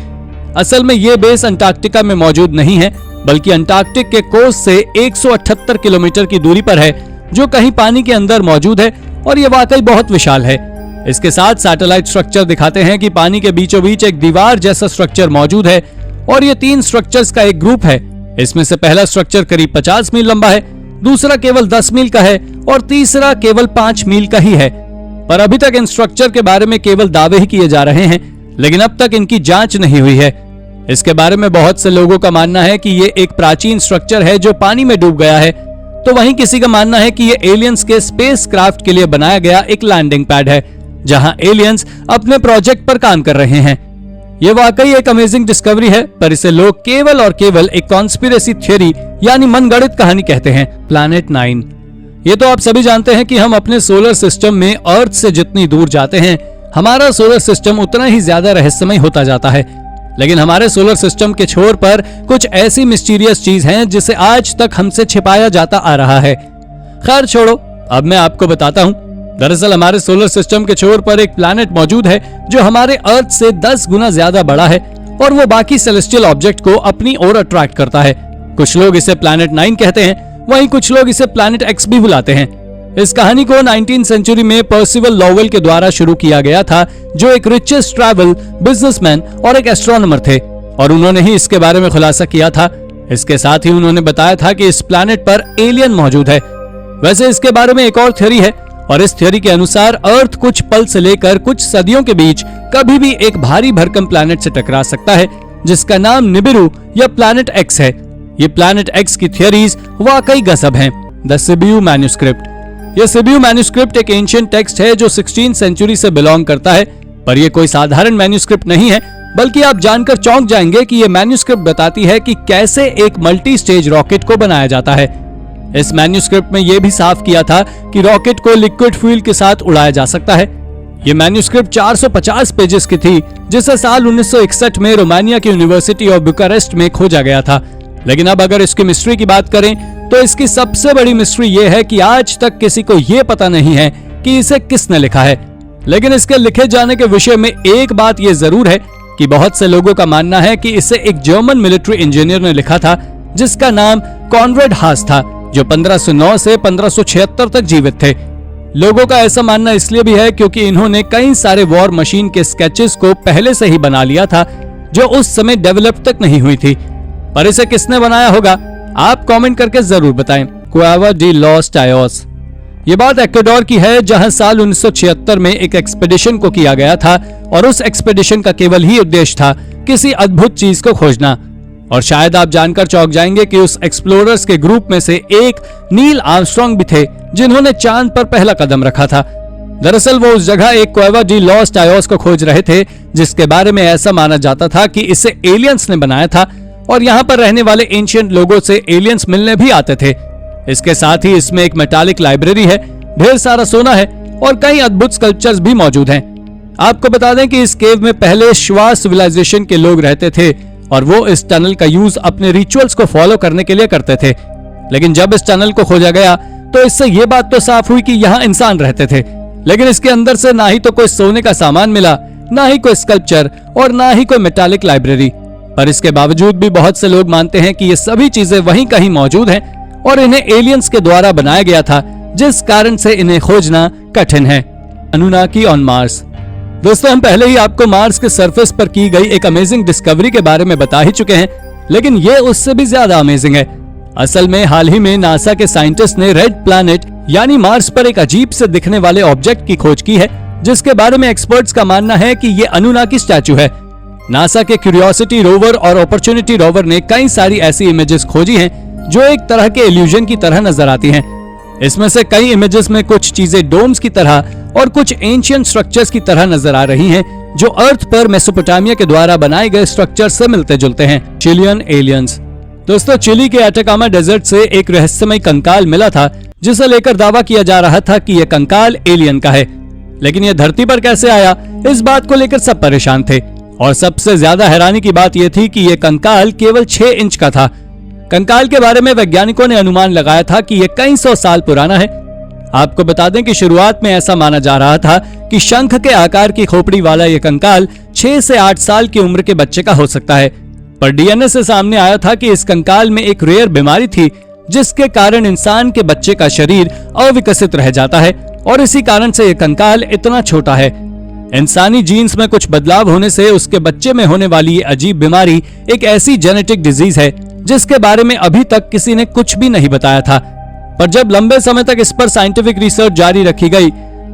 असल में ये बेस अंटार्कटिका में मौजूद नहीं है, बल्कि अंटार्कटिक के कोस्ट से 178 किलोमीटर की दूरी पर है, जो कहीं पानी के अंदर मौजूद है, और ये वाकई बहुत विशाल है। इसके साथ सैटेलाइट स्ट्रक्चर दिखाते हैं कि पानी के बीचों बीच एक दीवार जैसा स्ट्रक्चर मौजूद है, और ये 3 स्ट्रक्चर्स का एक ग्रुप है। इसमें से पहला स्ट्रक्चर करीब 50 मील लंबा है, दूसरा केवल 10 मील का है, और तीसरा केवल 5 मील का ही है। पर अभी तक इन स्ट्रक्चर के बारे में केवल दावे ही किए जा रहे हैं, लेकिन अब तक इनकी जांच नहीं हुई है। इसके बारे में बहुत से लोगों का मानना है कि ये एक प्राचीन स्ट्रक्चर है जो पानी में डूब गया है, तो वहीं किसी का मानना है कि ये एलियंस के स्पेस क्राफ्ट के लिए बनाया गया एक लैंडिंग पैड है, जहां एलियंस अपने प्रोजेक्ट पर काम कर रहे हैं। ये वाकई एक अमेजिंग डिस्कवरी है, पर इसे लोग केवल और केवल एक कॉन्स्पिरेसी थ्योरी यानी मनगढ़ंत कहानी कहते हैं। प्लैनेट 9। ये तो आप सभी जानते हैं कि हम अपने सोलर सिस्टम में अर्थ से जितनी दूर जाते हैं, हमारा सोलर सिस्टम उतना ही ज्यादा रहस्यमय होता जाता है। लेकिन हमारे सोलर सिस्टम के छोर पर कुछ ऐसी मिस्टीरियस चीज हैं जिसे आज तक हमसे छिपाया जाता आ रहा है। खैर छोड़ो, अब मैं आपको बताता हूँ। दरअसल हमारे सोलर सिस्टम के छोर पर एक प्लैनेट मौजूद है जो हमारे अर्थ से 10 गुना ज्यादा बड़ा है, और वो बाकी सेलेस्टियल ऑब्जेक्ट को अपनी ओर अट्रैक्ट करता है। कुछ लोग इसे प्लैनेट 9 कहते हैं, वहीं कुछ लोग इसे प्लैनेट एक्स भी बुलाते हैं। इस कहानी को 19वीं सेंचुरी में पर्सिवल लॉवेल के द्वारा शुरू किया गया था, जो एक रिचेस्ट ट्रैवल बिजनेसमैन और एक एस्ट्रोनॉमर थे, और उन्होंने ही इसके बारे में खुलासा किया था। इसके साथ ही उन्होंने बताया था कि इस प्लैनेट पर एलियन मौजूद है। वैसे इसके बारे में एक और थ्योरी है, और इस थ्योरी के अनुसार अर्थ कुछ पल से लेकर कुछ सदियों के बीच कभी भी एक भारी भरकम प्लैनेट से टकरा सकता है, जिसका नाम निबिरू या प्लैनेट एक्स है। ये प्लैनेट एक्स की थ्योरीज वाकई गजब हैं। The Sibiu manuscript. यह सिबियू मैन्युस्क्रिप्ट एक एंशिएंट टेक्स्ट है जो 16वीं सेंचुरी से बिलोंग करता है, पर यह कोई साधारण मैन्युस्क्रिप्ट नहीं है, बल्कि आप जानकर चौंक जाएंगे कि यह मैन्युस्क्रिप्ट बताती है कि कैसे एक मल्टी स्टेज रॉकेट को बनाया जाता है। इस मैन्युस्क्रिप्ट में यह भी साफ किया था कि रॉकेट को लिक्विड फ्यूल के साथ उड़ाया जा सकता है। यह मैन्युस्क्रिप्ट 450 पेजेस की थी, जिसे साल 1961 में रोमानिया की यूनिवर्सिटी ऑफ बुकारेस्ट में खोजा गया था। लेकिन अब अगर इसकी मिस्ट्री की बात करें तो इसकी सबसे बड़ी मिस्ट्री यह है कि आज तक किसी को यह पता नहीं है कि इसे किसने लिखा है। लेकिन इसके लिखे जाने के विषय में एक बात यह जरूर है कि बहुत से लोगों का मानना है कि इसे एक जर्मन मिलिट्री इंजीनियर ने लिखा था, जिसका नाम कॉनरेड हास था, जो 1509 से 1576 तक जीवित थे। लोगों का ऐसा मानना इसलिए भी है क्योंकि इन्होंने कई सारे वॉर मशीन के स्केचेस को पहले से ही बना लिया था, जो उस समय डेवलप तक नहीं हुई थी। पर इसे किसने बनाया होगा, आप कमेंट करके जरूर बताएं। क्वेवा डी लॉस टायोस। ये बात एक्वाडोर की है, जहां साल 1976 में एक एक्सपेडिशन को किया गया था, और उस एक्सपेडिशन का केवल ही उद्देश्य था किसी अद्भुत चीज को खोजना। और शायद आप जानकर चौंक जाएंगे कि उस एक्सप्लोरर्स के ग्रुप में से एक नील आर्मस्ट्रांग भी थे, जिन्होंने चांद पर पहला कदम रखा था। दरअसल वो उस जगह एक क्वेवा डी लॉस टायोस को खोज रहे थे, जिसके बारे में ऐसा माना जाता था कि इसे एलियंस ने बनाया था, और यहाँ पर रहने वाले एंशिएंट लोगों से एलियंस मिलने भी आते थे। इसके साथ ही इसमें एक मेटालिक लाइब्रेरी है, ढेर सारा सोना है, और कई अद्भुत स्कल्पचर्स भी मौजूद हैं। आपको बता दें कि इस केव में पहले श्वा सिविलाइजेशन के लोग रहते थे, और वो इस टनल का यूज अपने रिचुअल्स को फॉलो करने के लिए करते थे। लेकिन जब इस टनल को खोजा गया तो इससे ये बात तो साफ हुई कि यहाँ इंसान रहते थे, लेकिन इसके अंदर से ना ही तो कोई सोने का सामान मिला, ना ही कोई स्कल्पचर, और ना ही कोई मेटालिक लाइब्रेरी। पर इसके बावजूद भी बहुत से लोग मानते हैं कि ये सभी चीजें वहीं कहीं मौजूद हैं और इन्हें एलियंस के द्वारा बनाया गया था, जिस कारण से इन्हें खोजना कठिन है। Anunnaki on Mars. दोस्तों, हम पहले ही आपको मार्स के सरफेस पर की गई एक अमेजिंग डिस्कवरी के बारे में बता ही चुके हैं, लेकिन ये उससे भी ज्यादा अमेजिंग है। असल में हाल ही में नासा के साइंटिस्ट ने रेड प्लैनेट यानी मार्स पर एक अजीब से दिखने वाले ऑब्जेक्ट की खोज की है, जिसके बारे में एक्सपर्ट्स का मानना है कि ये अनुनाकी स्टैचू है। नासा के क्यूरियोसिटी रोवर और अपॉर्चुनिटी रोवर ने कई सारी ऐसी इमेजेस खोजी हैं जो एक तरह के इल्यूजन की तरह नजर आती हैं। इसमें से कई इमेजेस में कुछ चीजें डोम्स की तरह और कुछ एंशिएंट स्ट्रक्चर्स की तरह नजर आ रही हैं, जो अर्थ पर मेसोपोटामिया के द्वारा बनाए गए स्ट्रक्चर से मिलते जुलते हैं। Chilean aliens. दोस्तों, चिली के अटाकामा डेजर्ट से एक रहस्यमय कंकाल मिला था, जिसे लेकर दावा किया जा रहा था कि यह कंकाल एलियन का है, लेकिन यह धरती पर कैसे आया, इस बात को लेकर सब परेशान थे। और सबसे ज्यादा हैरानी की बात यह थी कि यह कंकाल केवल 6 इंच का था। कंकाल के बारे में वैज्ञानिकों ने अनुमान लगाया था कि यह कई सौ साल पुराना है। आपको बता दें कि शुरुआत में ऐसा माना जा रहा था कि शंख के आकार की खोपड़ी वाला यह कंकाल 6 से 8 साल की उम्र के बच्चे का हो सकता है, पर डीएनए से सामने आया था कि इस कंकाल में एक रेयर बीमारी थी, जिसके कारण इंसान के बच्चे का शरीर अविकसित रह जाता है और इसी कारण से यह कंकाल इतना छोटा है। इंसानी जीन्स में कुछ बदलाव होने से उसके बच्चे में होने वाली ये अजीब बीमारी एक ऐसी जेनेटिक डिजीज है जिसके बारे में अभी तक किसी ने कुछ भी नहीं बताया था। पर जब लंबे समय तक इस पर साइंटिफिक रिसर्च जारी रखी गई,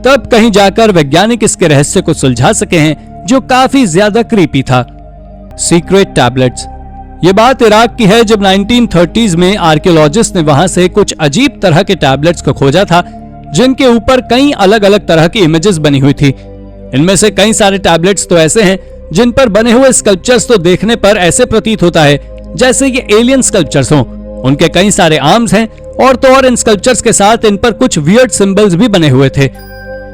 तब कहीं जाकर वैज्ञानिक इसके रहस्य को सुलझा सके हैं, जो काफी ज्यादा क्रीपी था। Secret tablets. ये बात इराक की है, जब 1930s में आर्कियोलॉजिस्ट ने वहां से कुछ अजीब तरह के टैबलेट्स को खोजा था, जिनके ऊपर कई अलग अलग तरह की इमेजेस बनी हुई थी। इनमें से कई सारे टैबलेट्स तो ऐसे हैं जिन पर बने हुए स्कल्पचर्स तो देखने पर ऐसे प्रतीत होता है जैसे ये एलियन स्कल्पचर्स हों। उनके कई सारे आर्म्स हैं और तो और इन स्कल्पचर्स के साथ इन पर कुछ वियर्ड सिंबल्स भी बने हुए थे।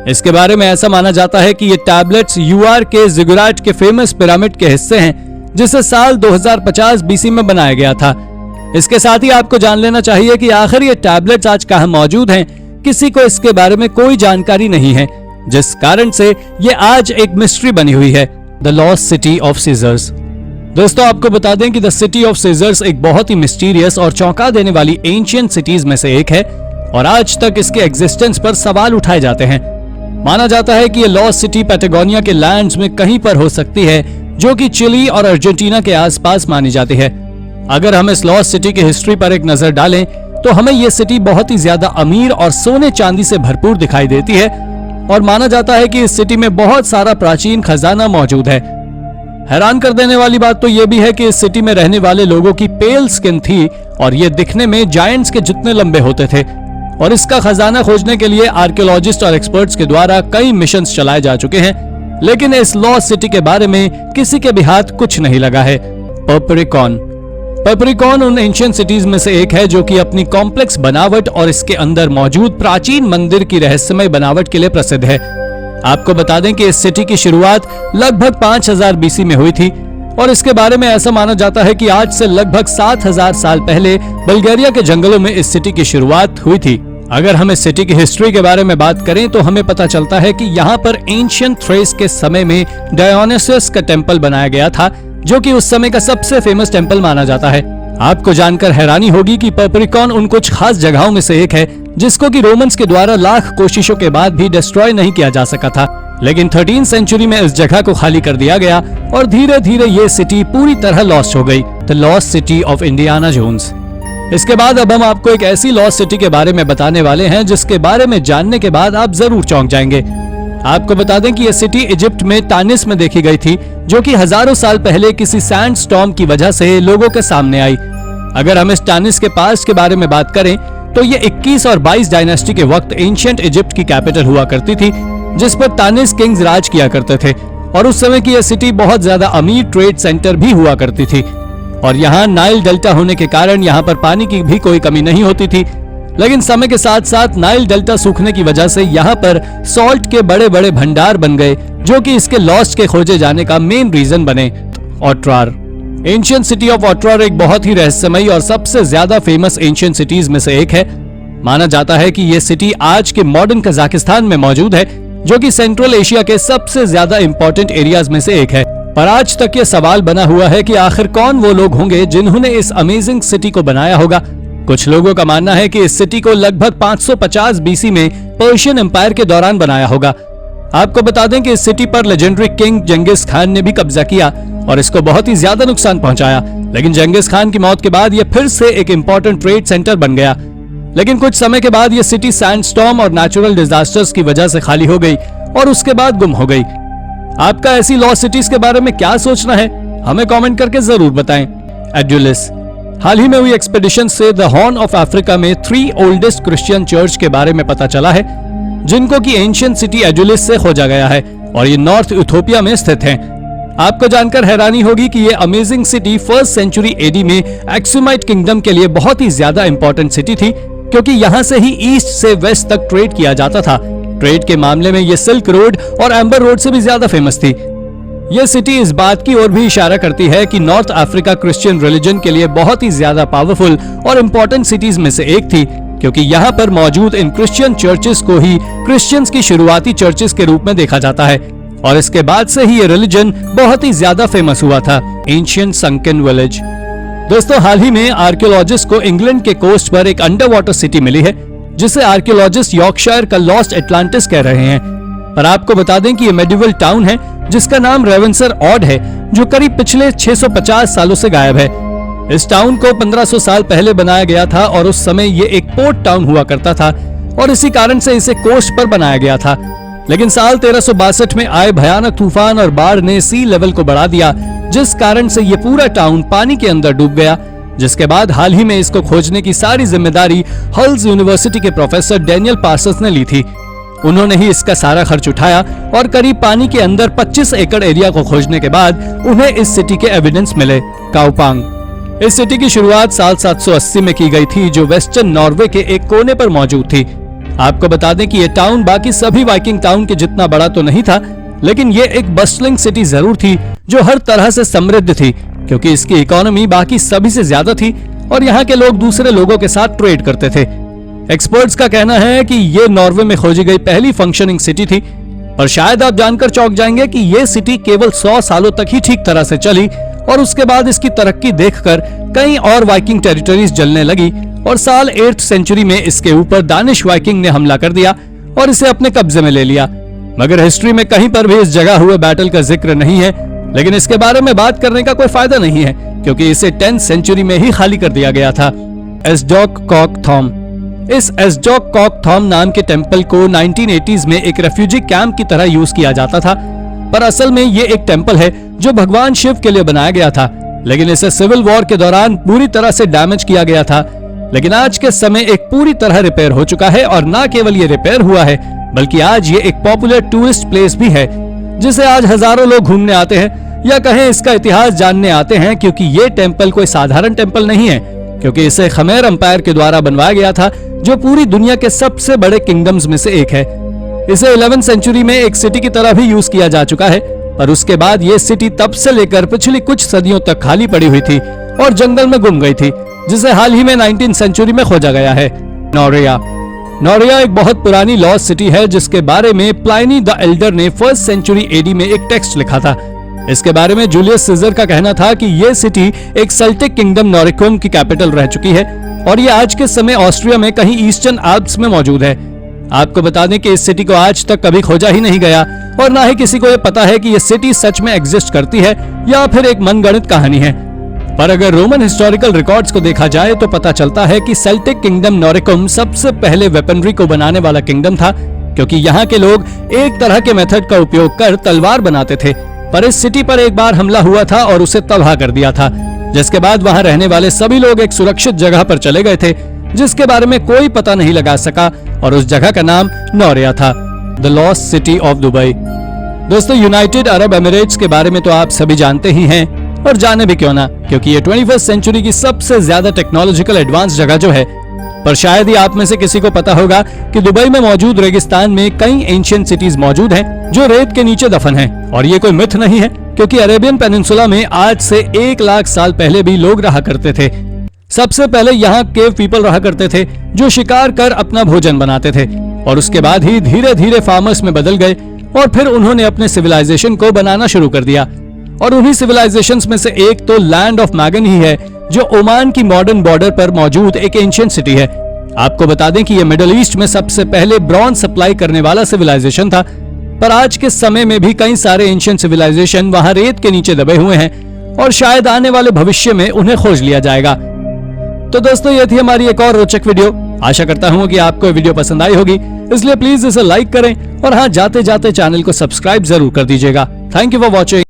इसके बारे में ऐसा माना जाता है कि ये टैबलेट्स यूआर के जिगुराट के फेमस पिरामिड के हिस्से हैं, जिसे साल 2050 बीसी में बनाया गया था। इसके साथ ही आपको जान लेना चाहिए कि आखिर ये टैबलेट्स आज कहां मौजूद हैं, किसी को इसके बारे में कोई जानकारी नहीं है, जिस कारण से ये आज एक मिस्ट्री बनी हुई है। The lost city of Caesars. दोस्तों, आपको बता दें कि द सिटी ऑफ सीजर्स एक बहुत ही मिस्टीरियस और चौंका देने वाली एंशिएंट सिटीज में से एक है और आज तक इसके एग्जिस्टेंस पर सवाल उठाए जाते हैं। माना जाता है कि ये लॉस्ट सिटी पैटागोनिया के लैंड्स में कहीं पर हो सकती है, जो कि चिली और अर्जेंटीना के आसपास मानी जाती है। अगर हम इस लॉस्ट सिटी की हिस्ट्री पर एक नजर डालें तो हमें यह सिटी बहुत ही ज्यादा अमीर और सोने चांदी से भरपूर दिखाई देती है और माना जाता है कि इस सिटी में बहुत सारा प्राचीन खजाना मौजूद है। हैरान कर देने वाली बात तो यह भी है कि इस सिटी में रहने वाले लोगों की पेल स्किन थी और ये दिखने में जायंट्स के जितने लंबे होते थे। और इसका खजाना खोजने के लिए आर्कियोलॉजिस्ट और एक्सपर्ट्स के द्वारा कई मिशंस चलाए जा चुके हैं, लेकिन इस लॉस्ट सिटी के बारे में किसी के भी हाथ कुछ नहीं लगा है। पर्परिकॉन। पर्परिकॉन उन एंशिएंट सिटीज में से एक है जो कि अपनी कॉम्प्लेक्स बनावट और इसके अंदर मौजूद प्राचीन मंदिर की रहस्यमय बनावट के लिए प्रसिद्ध है। आपको बता दें कि इस सिटी की शुरुआत लगभग 5000 बीसी में हुई थी और इसके बारे में ऐसा माना जाता है कि आज से लगभग 7000 साल पहले बल्गेरिया के जंगलों में इस सिटी की शुरुआत हुई थी। अगर हम इस सिटी की हिस्ट्री के बारे में बात करें तो हमें पता चलता है कि यहाँ पर एंशिएंट थ्रेस के समय में डायोनिसस का टेम्पल बनाया गया था, जो कि उस समय का सबसे फेमस टेम्पल माना जाता है। आपको जानकर हैरानी होगी कि पर्परिकॉन उन कुछ खास जगहों में से एक है जिसको कि रोमन्स के द्वारा लाख कोशिशों के बाद भी डिस्ट्रॉय नहीं किया जा सका था, लेकिन 13th सेंचुरी में इस जगह को खाली कर दिया गया और धीरे धीरे ये सिटी पूरी तरह लॉस्ट हो गई। The lost city of Indiana Jones. इसके बाद अब हम आपको एक ऐसी लॉस्ट सिटी के बारे में बताने वाले हैं जिसके बारे में जानने के बाद आप जरूर चौंक जाएंगे। आपको बता दें कि यह सिटी इजिप्ट में तानिस में देखी गई थी, जो कि हजारों साल पहले किसी सैंड स्टॉर्म की वजह से लोगों के सामने आई। अगर हम इस तानिस के पास्ट के बारे में बात करें तो ये 21 और 22 डायनेस्टी के वक्त एंशिएंट इजिप्ट की कैपिटल हुआ करती थी, जिस पर तानिस किंग्स राज किया करते थे और उस समय की यह सिटी बहुत ज्यादा अमीर ट्रेड सेंटर भी हुआ करती थी और यहाँ नाइल डेल्टा होने के कारण यहाँ पर पानी की भी कोई कमी नहीं होती थी। लेकिन समय के साथ साथ नाइल डेल्टा सूखने की वजह से यहाँ पर सॉल्ट के बड़े बड़े भंडार बन गए, जो कि इसके लॉस्ट के खोजे जाने का मेन रीजन बने। ओट्रार। एंशिएंट सिटी ऑफ ओट्रार एक बहुत ही रहस्यमयी और सबसे ज्यादा फेमस एंशिएंट सिटीज में से एक है। माना जाता है कि यह सिटी आज के मॉडर्न कजाकिस्तान में मौजूद है, जो कि सेंट्रल एशिया के सबसे ज्यादा इंपॉर्टेंट एरियाज में से एक है। पर आज तक ये सवाल बना हुआ है कि आखिर कौन वो लोग होंगे जिन्होंने इस अमेजिंग सिटी को बनाया होगा। कुछ लोगों का मानना है कि इस सिटी को लगभग 550 बीसी में पर्शियन एम्पायर के दौरान बनाया होगा। आपको बता दें कि इस सिटी पर लेजेंडरी किंग जंगिस खान ने भी कब्जा किया और इसको बहुत ही ज्यादा नुकसान पहुंचाया, लेकिन जंगिस खान की मौत के बाद यह फिर से एक इंपॉर्टेंट ट्रेड सेंटर बन गया। लेकिन कुछ समय के बाद यह सिटी सैंडस्टॉर्म और नेचुरल डिजास्टर्स की वजह से खाली हो गई और उसके बाद गुम हो गई। आपका ऐसी लॉस्ट सिटीज के बारे में क्या सोचना है, हमें कमेंट करके जरूर बताएं। एडुलिस, हाल ही में हुई एक्सपेडिशन से द हॉर्न ऑफ अफ्रीका में 3 ओल्डेस्ट क्रिश्चियन चर्च के बारे में पता चला है, जिनको की एंशिएंट सिटी एडुलिस से खोजा गया है और ये नॉर्थ इथियोपिया में स्थित है। आपको जानकर हैरानी होगी कि ये amazing city 1st century AD में एक्सुमाइट किंगडम के लिए बहुत ही ज्यादा इंपॉर्टेंट सिटी थी, क्योंकि यहाँ से ही ईस्ट से वेस्ट तक ट्रेड किया जाता था। ट्रेड के मामले में ये सिल्क रोड और एम्बर रोड से भी ज्यादा फेमस थी। ये सिटी इस बात की ओर भी इशारा करती है कि नॉर्थ अफ्रीका क्रिश्चियन रिलीजन के लिए बहुत ही ज्यादा पावरफुल और इम्पोर्टेंट सिटीज में से एक थी, क्योंकि यहाँ पर मौजूद इन क्रिश्चियन चर्चेस को ही क्रिश्चियंस की शुरुआती चर्चेस के रूप में देखा जाता है और इसके बाद से ही ये रिलीजन बहुत ही ज्यादा फेमस हुआ था। Ancient sunken village. दोस्तों, हाल ही में आर्कियोलॉजिस्ट को इंग्लैंड के कोस्ट पर एक अंडर वाटर सिटी मिली है, जिसे आर्कियोलॉजिस्ट यॉर्कशायर का लॉस्ट एटलांटिस कह रहे हैं। पर आपको बता दें कि ये मेडिवल टाउन है जिसका नाम रेवेंसर ऑड है, जो करीब पिछले 650 सालों से गायब है। इस टाउन को 1500 साल पहले बनाया गया था और उस समय ये एक पोर्ट टाउन हुआ करता था और इसी कारण से इसे कोस्ट पर बनाया गया था। लेकिन साल 1362 में आए भयानक तूफान और बाढ़ ने सी लेवल को बढ़ा दिया, जिस कारण से ये पूरा टाउन पानी के अंदर डूब गया। जिसके बाद हाल ही में इसको खोजने की सारी जिम्मेदारी हल्स यूनिवर्सिटी के प्रोफेसर डेनियल पार्सन्स ने ली थी। उन्होंने ही इसका सारा खर्च उठाया और करीब पानी के अंदर 25 एकड़ एरिया को खोजने के बाद उन्हें इस सिटी के एविडेंस मिले। काउपांग। इस सिटी की शुरुआत साल 780 में की गई थी, जो वेस्टर्न नॉर्वे के एक कोने पर मौजूद थी। आपको बता दें कि यह टाउन बाकी सभी वाइकिंग टाउन के जितना बड़ा तो नहीं था, लेकिन ये एक बस्टलिंग सिटी जरूर थी जो हर तरह से समृद्ध थी, क्योंकि इसकी इकोनॉमी बाकी सभी से ज्यादा थी और यहाँ के लोग दूसरे लोगों के साथ ट्रेड करते थे। एक्सपर्ट्स का कहना है कि ये नॉर्वे में खोजी गई पहली फंक्शनिंग सिटी थी, और शायद आप जानकर चौंक जाएंगे कि ये सिटी केवल 100 सालों तक ही ठीक तरह से चली और उसके बाद इसकी तरक्की देखकर कई और वाइकिंग टेरिटरीज जलने लगी और साल 8th सेंचुरी में इसके ऊपर दानिश वाइकिंग ने हमला कर दिया और इसे अपने कब्जे में ले लिया। मगर हिस्ट्री में कहीं पर भी इस जगह हुए बैटल का जिक्र नहीं है, लेकिन इसके बारे में बात करने का कोई फायदा नहीं है, क्योंकि इसे 10th सेंचुरी में ही खाली कर दिया गया था। एस्डॉक कॉक थॉम। इस एस्डॉक कॉक थॉम नाम के टेम्पल को 1980s में एक रेफ्यूजी कैंप की तरह यूज किया जाता था, पर असल में ये एक टेम्पल है जो भगवान शिव के लिए बनाया गया था, लेकिन इसे सिविल वॉर के दौरान पूरी तरह से डैमेज किया गया था। लेकिन आज के समय एक पूरी तरह रिपेयर हो चुका है, और न केवल ये रिपेयर हुआ है बल्कि आज ये एक पॉपुलर टूरिस्ट प्लेस भी है, जिसे आज हजारों लोग घूमने आते हैं या कहें इसका इतिहास जानने आते हैं, क्योंकि ये टेम्पल कोई साधारण टेम्पल नहीं है, क्योंकि इसे खमेर एम्पायर के द्वारा बनवाया गया था, जो पूरी दुनिया के सबसे बड़े किंगडम्स में से एक है। इसे 11th सेंचुरी में एक सिटी की तरह भी यूज किया जा चुका है, पर उसके बाद ये सिटी तब से लेकर पिछली कुछ सदियों तक खाली पड़ी हुई थी और जंगल में गुम गई थी, जिसे हाल ही में 19th सेंचुरी में खोजा गया है। नोरिया। नोरिया एक बहुत पुरानी लॉस्ट सिटी है, जिसके बारे में प्लाइनी द एल्डर ने 1st सेंचुरी एडी में एक टेक्स्ट लिखा था। इसके बारे में जूलियस सीजर का कहना था कि यह सिटी एक सेल्टिक किंगडम नोरिकुम की कैपिटल रह चुकी है और ये आज के समय ऑस्ट्रिया में कहीं ईस्टर्न आल्प्स में मौजूद है। आपको बता दें कि इस सिटी को आज तक कभी खोजा ही नहीं गया और ना ही किसी को यह पता है कि यह सिटी सच में एग्जिस्ट करती है या फिर एक मनगढ़ंत कहानी है। पर अगर रोमन हिस्टोरिकल रिकॉर्ड्स को देखा जाए तो पता चलता है कि सेल्टिक किंगडम नोरिकुम सबसे पहले वेपनरी को बनाने वाला किंगडम था, क्योंकि यहाँ के लोग एक तरह के मेथड का उपयोग कर तलवार बनाते थे। पर इस सिटी पर एक बार हमला हुआ था और उसे तबाह कर दिया था, जिसके बाद वहां रहने वाले सभी लोग एक सुरक्षित जगह पर चले गए थे, जिसके बारे में कोई पता नहीं लगा सका, और उस जगह का नाम नोरिया था। The lost city of Dubai. दोस्तों, यूनाइटेड अरब एमिरेट्स के बारे में तो आप सभी जानते ही हैं, और जाने भी क्यों ना, क्योंकि ये 21st सेंचुरी की सबसे ज्यादा टेक्नोलॉजिकल एडवांस जगह जो है। पर शायद ही आप में से किसी को पता होगा कि दुबई में मौजूद रेगिस्तान में कई एंशिएंट सिटीज मौजूद हैं जो रेत के नीचे दफन हैं, और ये कोई मिथ नहीं है, क्योंकि अरेबियन पेनिनसुला में आज से 1 लाख साल पहले भी लोग रहा करते थे। सबसे पहले यहाँ केव पीपल रहा करते थे, जो शिकार कर अपना भोजन बनाते थे, और उसके बाद ही धीरे धीरे फार्मर्स में बदल गए और फिर उन्होंने अपने सिविलाइजेशन को बनाना शुरू कर दिया। और उन्हीं सिविलाइजेशंस में से एक तो लैंड ऑफ मैगन ही है, जो ओमान की मॉडर्न बॉर्डर पर मौजूद एक एंशिएंट सिटी है। आपको बता दें कि यह मिडिल ईस्ट में सबसे पहले ब्रॉन्ज सप्लाई करने वाला सिविलाइजेशन था, पर आज के समय में भी कई सारे एंशिएंट सिविलाइजेशन वहां रेत के नीचे दबे हुए हैं और शायद आने वाले भविष्य में उन्हें खोज लिया जाएगा। तो दोस्तों, ये थी हमारी एक और रोचक वीडियो। आशा करता हूं कि आपको वीडियो पसंद आई होगी, इसलिए प्लीज इसे लाइक करें और हाँ, जाते जाते चैनल को सब्सक्राइब जरूर कर दीजिएगा। Thank you for watching.